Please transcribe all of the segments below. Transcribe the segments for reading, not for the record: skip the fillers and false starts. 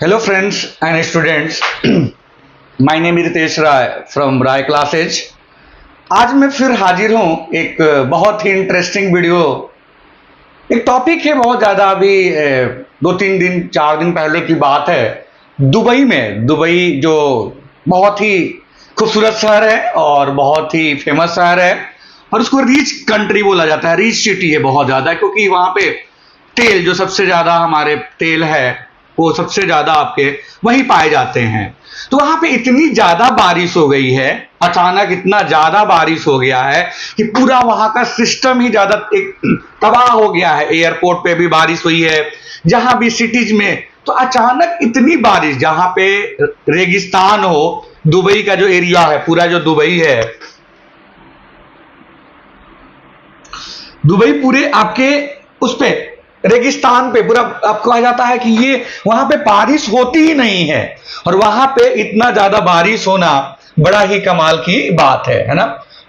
Hello friends and students, my name is Ritesh Rai from Rai classes. आज मैं फिर हाजिर हूँ एक बहुत ही इंटरेस्टिंग वीडियो। एक टॉपिक है बहुत ज़्यादा अभी 2-3 दिन 4 दिन पहले की बात है। दुबई जो बहुत ही खूबसूरत शहर है और बहुत ही फेमस शहर है और उसको रिच कंट्री बोला जाता है, रिच सिटी है बहुत ज़्यादा, क्योंकि वहाँ पे तेल जो सबसे ज़्यादा हमारे तेल है वो सबसे ज्यादा आपके वहीं पाए जाते हैं। तो वहां पे इतनी ज्यादा बारिश हो गई है, अचानक इतना ज्यादा बारिश हो गया है कि पूरा वहां का सिस्टम ही ज्यादा तबाह हो गया है। एयरपोर्ट पे भी बारिश हुई है, जहां भी सिटीज में, तो अचानक इतनी बारिश, जहां पे रेगिस्तान हो, दुबई का जो एरिया है, पूरा जो दुबई है, दुबई पूरे आपके उस पे रेगिस्तान पे पूरा आपको कहा जाता है कि ये वहां पे बारिश होती ही नहीं है, और वहां पे इतना ज्यादा बारिश होना बड़ा ही कमाल की बात है ना।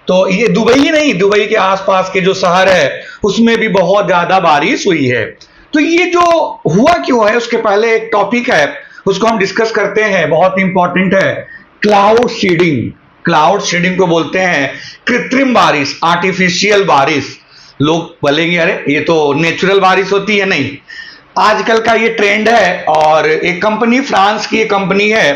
तो ये दुबई ही नहीं, दुबई के आसपास के जो शहर है उसमें भी बहुत ज्यादा बारिश हुई है। तो ये जो हुआ क्यों है, उसके पहले एक टॉपिक है, उसको हम डिस्कस करते हैं, बहुत इंपॉर्टेंट है। Cloud seeding. क्लाउड सीडिंग को बोलते हैं कृत्रिम बारिश, आर्टिफिशियल बारिश। लोग बोलेंगे अरे ये तो नेचुरल बारिश होती है। नहीं, आजकल का ये ट्रेंड है। और एक कंपनी, फ्रांस की एक कंपनी है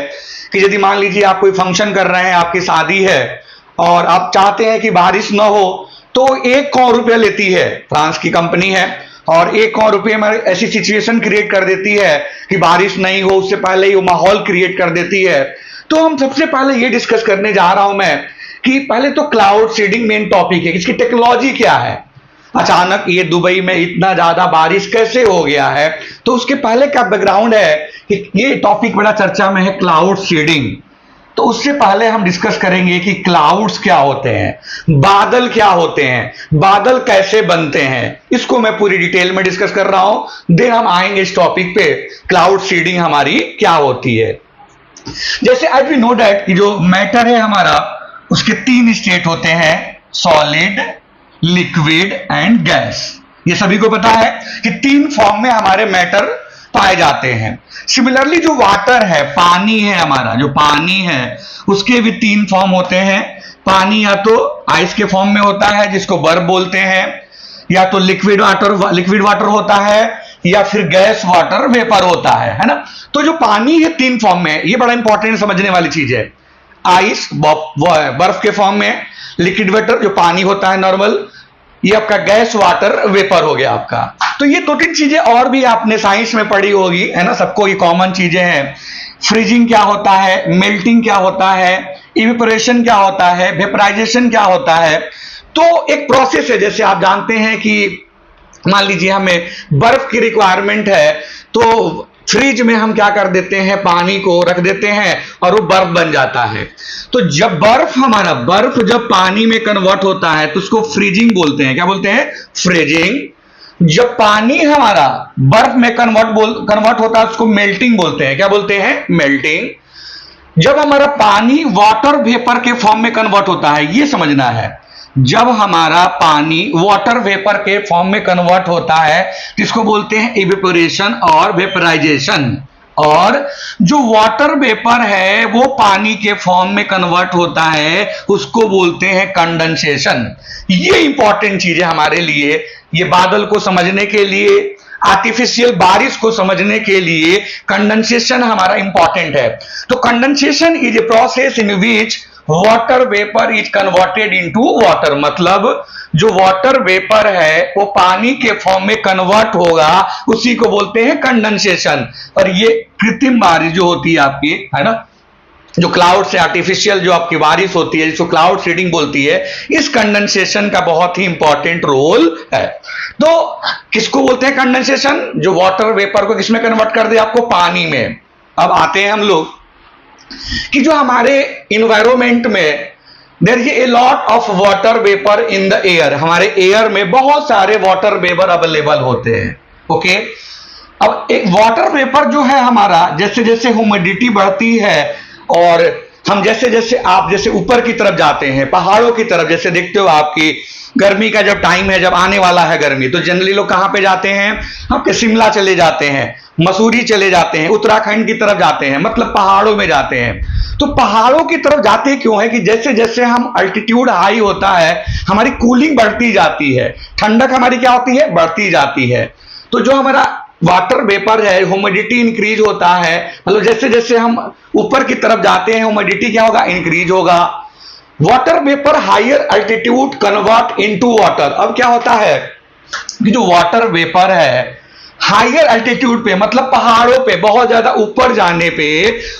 कि यदि मान लीजिए आप कोई फंक्शन कर रहे हैं, आपकी शादी है और आप चाहते हैं कि बारिश ना हो, तो 1 करोड़ रुपया लेती है। फ्रांस की कंपनी है और 1 करोड़ रुपये में ऐसी सिचुएशन क्रिएट कर देती है कि बारिश नहीं हो, उससे पहले ही वो माहौल क्रिएट कर देती है। तो हम सबसे पहले ये डिस्कस करने जा रहा हूं मैं कि पहले तो क्लाउड सीडिंग मेन टॉपिक है, इसकी टेक्नोलॉजी क्या है, अचानक ये दुबई में इतना ज्यादा बारिश कैसे हो गया है। तो उसके पहले क्या बैकग्राउंड है कि ये टॉपिक बड़ा चर्चा में है, क्लाउड सीडिंग। तो उससे पहले हम डिस्कस करेंगे कि क्लाउड्स क्या होते हैं, बादल क्या होते हैं, बादल कैसे बनते हैं, इसको मैं पूरी डिटेल में डिस्कस कर रहा हूं। देन हम आएंगे इस टॉपिक पे, क्लाउड सीडिंग हमारी क्या होती है। जैसे एज वी नो दैट जो मैटर है हमारा, उसके 3 स्टेट होते हैं, सॉलिड, लिक्विड एंड गैस। ये सभी को पता है कि 3 फॉर्म में हमारे मैटर पाए जाते हैं। सिमिलरली जो वाटर है, पानी है, हमारा जो पानी है उसके भी 3 फॉर्म होते हैं। पानी या तो आइस के फॉर्म में होता है जिसको बर्फ बोलते हैं, या तो लिक्विड वाटर होता है, या फिर गैस वाटर वेपर होता है ना। तो जो पानी है 3 फॉर्म में, ये बड़ा इंपॉर्टेंट समझने वाली चीज है। आइस बर्फ के फॉर्म में, लिक्विड वाटर जो पानी होता है नॉर्मल, ये आपका गैस वाटर वेपर हो गया आपका। तो ये 2-3 चीजें और भी आपने साइंस में पढ़ी होगी, है ना, सबको ये कॉमन चीजें हैं। फ्रीजिंग क्या होता है, मेल्टिंग क्या होता है, इवेपोरेशन क्या होता है, वेपराइजेशन क्या होता है। तो एक प्रोसेस है, जैसे आप जानते हैं कि मान लीजिए हमें बर्फ की रिक्वायरमेंट है, तो फ्रिज में हम क्या कर देते हैं, पानी को रख देते हैं और वो बर्फ बन जाता है। तो जब बर्फ जब पानी में कन्वर्ट होता है तो उसको फ्रीजिंग बोलते हैं। क्या बोलते हैं? फ्रीजिंग। जब पानी हमारा बर्फ में कन्वर्ट होता है उसको मेल्टिंग बोलते हैं। क्या बोलते हैं? मेल्टिंग। जब हमारा पानी वाटर वेपर के फॉर्म में कन्वर्ट होता है, ये समझना है, जब हमारा पानी वाटर वेपर के फॉर्म में कन्वर्ट होता है तो इसको बोलते हैं इवेपोरेशन और वेपराइजेशन। और जो वाटर वेपर है वो पानी के फॉर्म में कन्वर्ट होता है, उसको बोलते हैं कंडेंसेशन। ये इंपॉर्टेंट चीज है हमारे लिए, ये बादल को समझने के लिए, आर्टिफिशियल बारिश को समझने के लिए कंडेंसेशन हमारा इंपॉर्टेंट है। तो condensation is a process in which water vapour is converted into water. मतलब जो वाटर वेपर है वो पानी के फॉर्म में कन्वर्ट होगा, उसी को बोलते हैं कंडेंसेशन। और ये कृत्रिम बारिश जो होती है आपकी, है ना, जो क्लाउड से आर्टिफिशियल जो आपकी बारिश होती है, जिसको क्लाउड सीडिंग बोलती है, इस कंडेंसेशन का बहुत ही इंपॉर्टेंट रोल है। तो किसको बोलते हैं कंडेंसेशन? जो वाटर वेपर को किसमें कन्वर्ट कर दे, आपको पानी में। अब आते हैं हम लोग कि जो हमारे इन्वायरमेंट में there is a lot of water vapour in the air. हमारे एयर में बहुत सारे वाटर वेपर अवेलेबल होते हैं। ओके, अब एक वाटर वेपर जो है हमारा, जैसे जैसे ह्यूमिडिटी बढ़ती है और हम जैसे जैसे आप जैसे ऊपर की तरफ जाते हैं, पहाड़ों की तरफ, जैसे देखते हो आपकी गर्मी का जब टाइम है, जब आने वाला है गर्मी, तो जनरली लोग कहां पे जाते हैं, आपके शिमला चले जाते हैं, मसूरी चले जाते हैं, उत्तराखंड की तरफ जाते हैं, मतलब पहाड़ों में जाते हैं। तो पहाड़ों की तरफ जाते क्यों है कि जैसे जैसे हम अल्टीट्यूड हाई होता है, हमारी कूलिंग बढ़ती जाती है, ठंडक हमारी क्या होती है, बढ़ती जाती है। तो जो हमारा वाटर वेपर है, ह्यूमिडिटी इंक्रीज होता है, मतलब जैसे जैसे हम ऊपर की तरफ जाते हैं ह्यूमिडिटी क्या होगा, इंक्रीज होगा। Water vapour higher altitude convert into water. अब क्या होता है कि जो वाटर वेपर है हायर अल्टीट्यूड पे, मतलब पहाड़ों पे बहुत ज्यादा ऊपर जाने पे,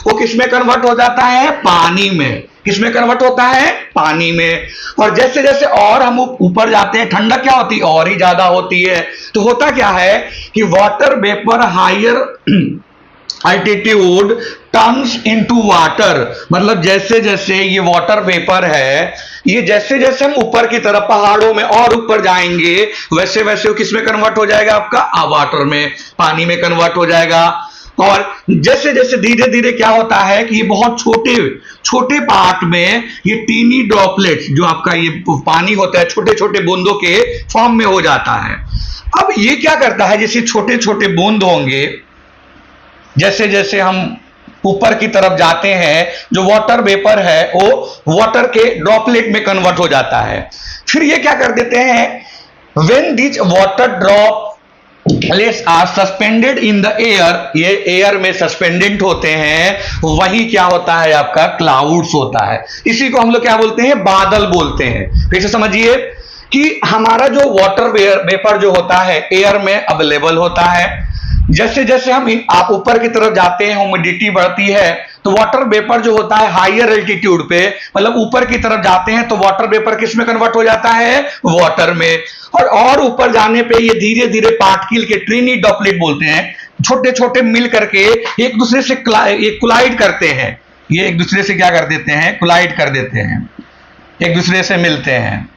वो किसमें कन्वर्ट हो जाता है, पानी में। किसमें कन्वर्ट होता है, पानी में। और जैसे जैसे और हम ऊपर जाते हैं, ठंडक क्या होती है, और ही ज्यादा होती है। तो होता क्या है कि water vapour higher altitude turns into water, मतलब जैसे जैसे ये वाटर वेपर है, ये जैसे जैसे हम ऊपर की तरफ पहाड़ों में और ऊपर जाएंगे, वैसे वैसे वो किसमें कन्वर्ट हो जाएगा, आपका वाटर में, पानी में कन्वर्ट हो जाएगा। और जैसे जैसे धीरे धीरे क्या होता है कि ये बहुत छोटे छोटे पार्ट में ये टीनी ड्रॉपलेट्स, जो आपका ये पानी होता है, छोटे छोटे बूंदों के फॉर्म में हो जाता है। अब ये क्या करता है, जैसे छोटे छोटे बूंद होंगे, जैसे जैसे हम ऊपर की तरफ जाते हैं, जो वाटर वेपर है वो वाटर के ड्रॉपलेट में कन्वर्ट हो जाता है। फिर ये क्या कर देते हैं, when this water droplets are suspended in the air, ये एयर में सस्पेंडेड होते हैं, वही क्या होता है, आपका क्लाउड्स होता है। इसी को हम लोग क्या बोलते हैं, बादल बोलते हैं। फिर से समझिए कि हमारा जो वाटर वेपर जो होता है एयर में अवेलेबल होता है, जैसे जैसे आप ऊपर की तरफ जाते हैं ह्यूमिडिटी बढ़ती है, तो वाटर वेपर जो होता है हायर एल्टीट्यूड पे, मतलब ऊपर की तरफ जाते हैं, तो वाटर वेपर किस में कन्वर्ट हो जाता है, वाटर में। और ऊपर जाने पे ये धीरे धीरे पार्टिकल के ट्रिनी ड्रॉपलेट बोलते हैं, छोटे छोटे मिल करके एक दूसरे से कोलाइड करते हैं। ये एक दूसरे से क्या कर देते हैं, कोलाइड कर देते हैं, एक दूसरे से मिलते हैं,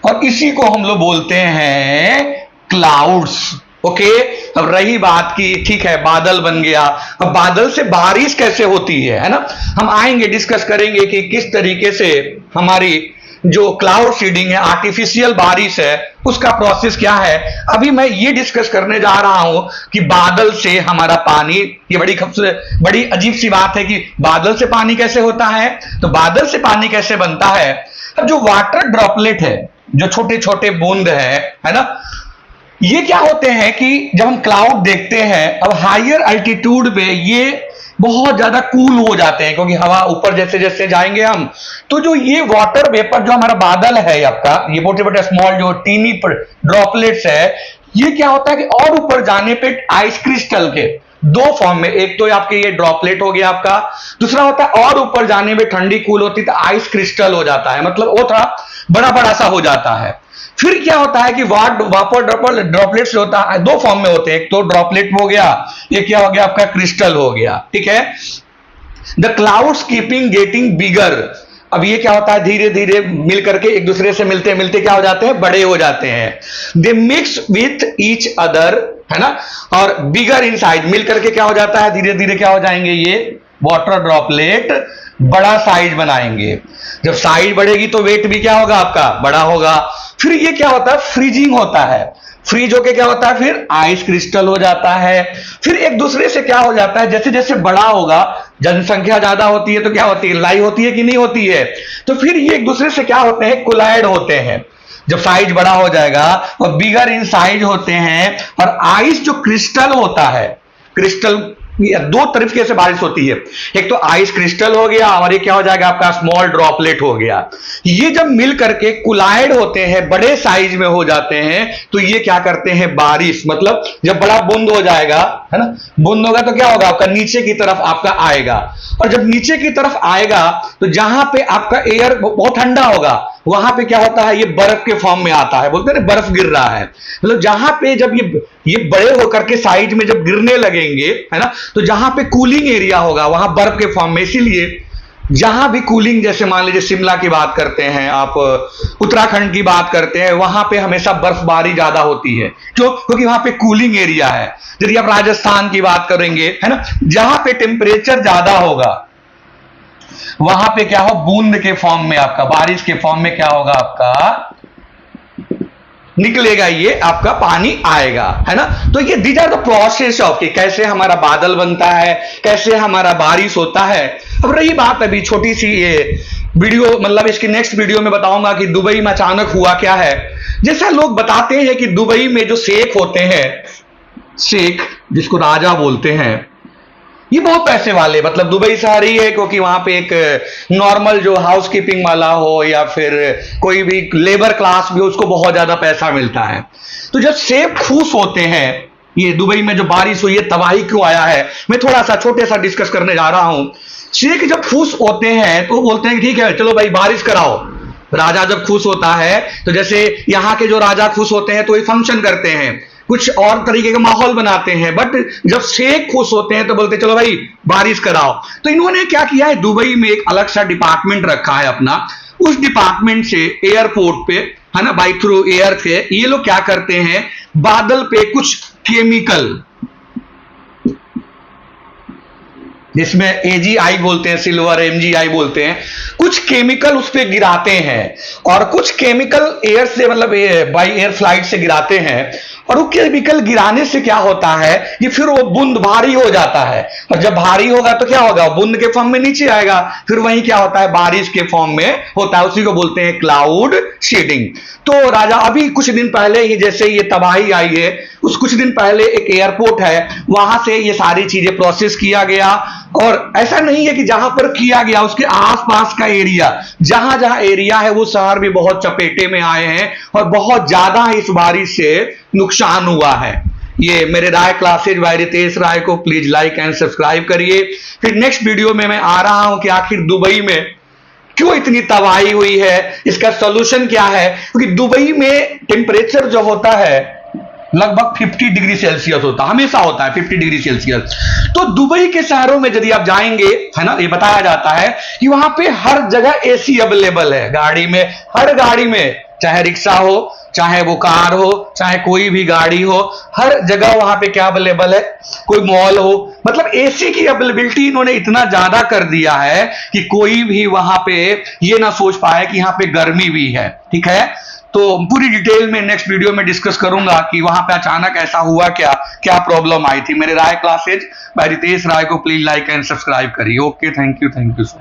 और इसी को हम लोग बोलते हैं क्लाउड्स। ओके, अब रही बात की, ठीक है बादल बन गया, अब बादल से बारिश कैसे होती है ना, हम आएंगे डिस्कस करेंगे कि किस तरीके से हमारी जो क्लाउड सीडिंग है, आर्टिफिशियल बारिश है, उसका प्रोसेस क्या है। अभी मैं ये डिस्कस करने जा रहा हूं कि बादल से हमारा पानी, ये बड़ी खूबसूरत बड़ी अजीब सी बात है कि बादल से पानी कैसे होता है, तो बादल से पानी कैसे बनता है। अब जो वाटर ड्रॉपलेट है, जो छोटे छोटे बूंद है ना, ये क्या होते हैं कि जब हम क्लाउड देखते हैं, अब हायर अल्टीट्यूड पे ये बहुत ज्यादा कूल हो जाते हैं, क्योंकि हवा ऊपर जैसे जैसे जाएंगे हम, तो जो ये वाटर वेपर जो हमारा बादल है आपका, ये मोटे मोटे स्मॉल जो टीनी ड्रॉपलेट्स है, ये क्या होता है कि और ऊपर जाने पे आइस क्रिस्टल के दो फॉर्म में, एक तो आपके ये ड्रॉपलेट हो गया आपका, दूसरा होता है और ऊपर जाने में ठंडी कूल होती तो आइस क्रिस्टल हो जाता है, मतलब वो थोड़ा बड़ा बड़ा सा हो जाता है। फिर क्या होता है कि वाटर ड्रॉपलेट्स होता है, दो फॉर्म में होते हैं, एक तो ड्रॉपलेट हो गया, ये क्या हो गया आपका क्रिस्टल हो गया, ठीक है। The clouds keeping getting bigger, अब ये क्या होता है, धीरे धीरे मिल करके एक दूसरे से मिलते मिलते क्या हो जाते हैं, बड़े हो जाते हैं। दे मिक्स विथ ईच अदर, है ना, और बिगर इन साइज, मिल करके क्या हो जाता है, धीरे धीरे क्या हो जाएंगे, ये वाटर ड्रॉपलेट बड़ा साइज बनाएंगे। जब साइज बढ़ेगी तो वेट भी क्या होगा आपका, बड़ा होगा। फिर ये क्या होता है, फ्रीजिंग होता है, फ्रीज होके क्या होता है, फिर आइस क्रिस्टल हो जाता है। फिर एक दूसरे से क्या हो जाता है, जैसे जैसे बड़ा होगा, जनसंख्या ज्यादा होती है तो क्या होती है, लड़ाई होती है कि नहीं होती है, तो फिर ये एक दूसरे से क्या होते हैं, कोलाइड होते हैं। जब साइज बड़ा हो जाएगा और बिगर इन साइज होते हैं, और आइस जो क्रिस्टल होता है, क्रिस्टल दो तरीके से बारिश होती है, एक तो आइस क्रिस्टल हो गया और ये क्या हो जाएगा आपका स्मॉल ड्रॉपलेट हो गया। ये जब मिल करके कोलाइड होते हैं, बड़े साइज में हो जाते हैं, तो ये क्या करते हैं, बारिश, मतलब जब बड़ा बूंद हो जाएगा, है ना, बूंद होगा तो क्या होगा आपका, नीचे की तरफ आपका आएगा, और जब नीचे की तरफ आएगा तो जहां पे आपका एयर बहुत ठंडा होगा, वहां पे क्या होता है, ये बर्फ के फॉर्म में आता है, बोलते हैं ना बर्फ गिर रहा है, मतलब जहां पे जब ये बड़े होकर के साइज में जब गिरने लगेंगे, है ना, तो जहां पे कूलिंग एरिया होगा वहां बर्फ के फॉर्म में, इसीलिए जहां भी कूलिंग, जैसे मान लीजिए शिमला की बात करते हैं आप, उत्तराखंड की बात करते हैं, वहां पे हमेशा बर्फबारी ज्यादा होती है। क्यों? क्योंकि वहां पे कूलिंग एरिया है। यदि आप राजस्थान की बात करेंगे, है ना, जहां पे टेम्परेचर ज्यादा होगा, वहां पे क्या हो, बूंद के फॉर्म में आपका, बारिश के फॉर्म में क्या होगा आपका, निकलेगा, ये आपका पानी आएगा, है ना। तो ये these are the process of कि कैसे हमारा बादल बनता है, कैसे हमारा बारिश होता है। अब रही बात अभी छोटी सी ये वीडियो, मतलब इसकी नेक्स्ट वीडियो में बताऊंगा कि दुबई में अचानक हुआ क्या है। जैसा लोग बताते हैं कि दुबई में जो शेख होते हैं, शेख जिसको राजा बोलते हैं, ये बहुत पैसे वाले, मतलब दुबई शहर ही है क्योंकि वहां पे एक नॉर्मल जो हाउस कीपिंग वाला हो या फिर कोई भी लेबर क्लास भी हो, उसको बहुत ज्यादा पैसा मिलता है। तो जब शेख खुश होते हैं, ये दुबई में जो बारिश हुई है, तबाही क्यों आया है, मैं थोड़ा सा छोटे सा डिस्कस करने जा रहा हूं। शेख जब खुश होते हैं तो बोलते हैं ठीक है चलो भाई बारिश कराओ। राजा जब खुश होता है तो जैसे यहाँ के जो राजा खुश होते हैं तो ये फंक्शन करते हैं, कुछ और तरीके का माहौल बनाते हैं, बट जब शेख खुश होते हैं तो बोलते चलो भाई बारिश कराओ। तो इन्होंने क्या किया है, दुबई में एक अलग सा डिपार्टमेंट रखा है अपना। उस डिपार्टमेंट से एयरपोर्ट पे, है ना, बाई थ्रू एयर से ये लोग क्या करते हैं, बादल पे कुछ केमिकल, जिसमें एजीआई बोलते हैं, सिल्वर एमजीआई बोलते हैं, कुछ केमिकल उस पर गिराते हैं, और कुछ केमिकल एयर से, मतलब बाई एयर फ्लाइट से गिराते हैं। और वो केमिकल गिराने से क्या होता है, ये फिर वो बूंद भारी हो जाता है, और जब भारी होगा तो क्या होगा, बूंद के फॉर्म में नीचे आएगा, फिर वही क्या होता है, बारिश के फॉर्म में होता है। उसी को बोलते हैं क्लाउड सीडिंग। तो राजा अभी कुछ दिन पहले ही जैसे ये तबाही आई है, उस कुछ दिन पहले एक एयरपोर्ट है, वहां से ये सारी चीजें प्रोसेस किया गया। और ऐसा नहीं है कि जहां पर किया गया उसके आसपास का एरिया, जहां जहां एरिया है वो शहर भी बहुत चपेटे में आए हैं, और बहुत ज्यादा इस बारिश से नुकसान हुआ है। ये मेरे राय क्लासेज बाय रितेश राय को प्लीज लाइक एंड सब्सक्राइब करिए। फिर नेक्स्ट वीडियो में मैं आ रहा हूं कि आखिर दुबई में क्यों इतनी तबाही हुई है, इसका सॉल्यूशन क्या है। क्योंकि दुबई में टेम्परेचर जो होता है लगभग 50 डिग्री सेल्सियस होता है, हमेशा होता है 50 डिग्री सेल्सियस। तो दुबई के शहरों में यदि आप जाएंगे, है ना, ये बताया जाता है कि वहां पे हर जगह एसी अवेलेबल है, गाड़ी में, हर गाड़ी में, चाहे रिक्शा हो, चाहे वो कार हो, चाहे कोई भी गाड़ी हो, हर जगह वहां पे क्या अवेलेबल है, कोई मॉल हो, मतलब एसी की अवेलेबिलिटी इन्होंने इतना ज्यादा कर दिया है कि कोई भी वहां पे ये ना सोच पाए कि यहाँ पे गर्मी भी है। ठीक है, तो पूरी डिटेल में नेक्स्ट वीडियो में डिस्कस करूंगा कि वहां पे अचानक ऐसा हुआ क्या, क्या प्रॉब्लम आई थी। मेरे राय क्लासेज बाय रितेश राय को प्लीज लाइक एंड सब्सक्राइब करिए। Okay, thank you so much.